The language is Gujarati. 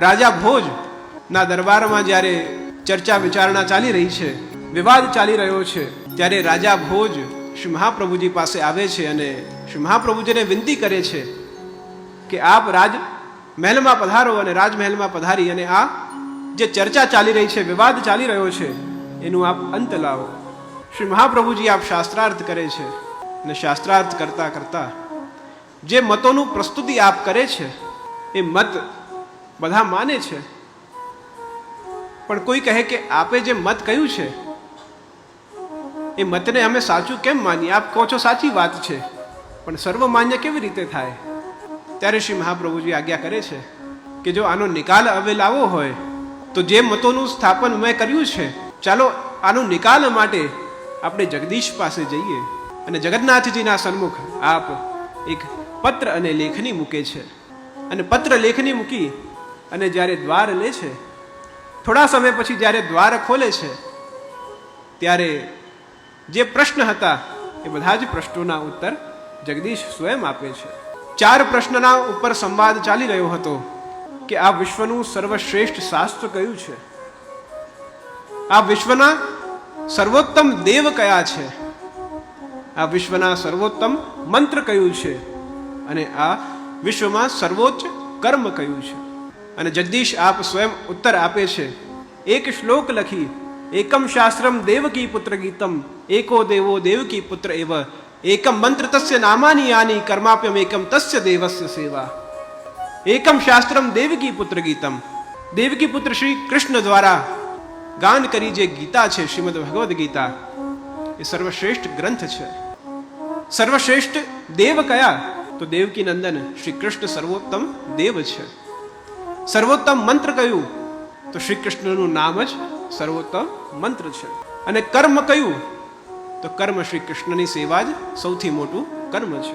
રાજા ભોજના દરબારમાં જ્યારે ચર્ચા વિચારણા ચાલી રહી છે, વિવાદ ચાલી રહ્યો છે, ત્યારે રાજા ભોજ શ્રી મહાપ્રભુજી પાસે આવે છે અને શ્રી મહાપ્રભુજીને વિનંતી કરે છે કે આપ રાજ મહેલમાં પધારો અને રાજમહેલમાં પધારી અને આ જે ચર્ચા ચાલી રહી છે, વિવાદ ચાલી રહ્યો છે, એનું આપ અંત લાવો. શ્રી મહાપ્રભુજી આપ શાસ્ત્રાર્થ કરે છે અને શાસ્ત્રાર્થ કરતા કરતા જે મતોનું પ્રસ્તુતિ આપ કરે છે એ મત બધા માને છે, પણ કોઈ કહે કે આપે જે મત કહ્યું છે એ મતને અમે સાચું કેમ માનીએ? આપ કહો છો સાચી વાત છે, પણ સર્વમાન્ય કેવી રીતે થાય? ત્યારે શ્રી મહાપ્રભુજી આજ્ઞા કરે છે કે જો આનો નિકાલ હવે લાવવો હોય તો જે મતોનું સ્થાપન મેં કર્યું છે, ચાલો આનો નિકાલ માટે આપણે જગદીશ પાસે જઈએ. અને જગન્નાથજીના સન્મુખ આપ એક પત્ર અને લેખની મૂકે છે અને પત્ર લેખની મૂકી અને જ્યારે દ્વાર લે છે, થોડા સમય પછી જ્યારે દ્વાર ખોલે છે ત્યારે જે પ્રશ્ન હતા એ બધા જ પ્રશ્નોના ઉત્તર જગદીશ સ્વયં આપે છે. 4 પ્રશ્નના ઉપર સંવાદ ચાલી રહ્યો હતો કે આ વિશ્વનું સર્વશ્રેષ્ઠ શાસ્ત્ર કયું છે, આ વિશ્વના સર્વોત્તમ દેવ કયા છે, આ વિશ્વના સર્વોત્તમ મંત્ર કયું છે અને આ વિશ્વમાં સર્વોચ્ચ કર્મ કયું છે. અને જગદીશ આપ સ્વયં ઉત્તર આપે છે. એક શ્લોક લખી, એકમ શાસ્ત્રમ દેવકી પુત્ર ગીતમ, એકો દેવો દેવકી પુત્ર એવ, એકમ મંત્ર તસ્ય નામાની યાની, કર્માપ્યમ એકમ તસ્ય દેવસ્ય સેવા. એકમ શાસ્ત્રમ દેવકી પુત્ર ગીતમ, દેવકી પુત્ર શ્રી કૃષ્ણ દ્વારા ગાન કરી જે ગીતા છે, શ્રીમદ ભગવદ ગીતા, એ સર્વશ્રેષ્ઠ ગ્રંથ છે. સર્વશ્રેષ્ઠ દેવ કયા? તો દેવકી નંદન શ્રી કૃષ્ણ સર્વોત્તમ દેવ છે. સર્વોત્તમ મંત્ર કયું? તો શ્રી કૃષ્ણનું નામ જ સર્વોત્તમ મંત્ર છે. અને કર્મ કયું? તો કર્મ શ્રી કૃષ્ણની સેવા જ સૌથી મોટું કર્મ છે.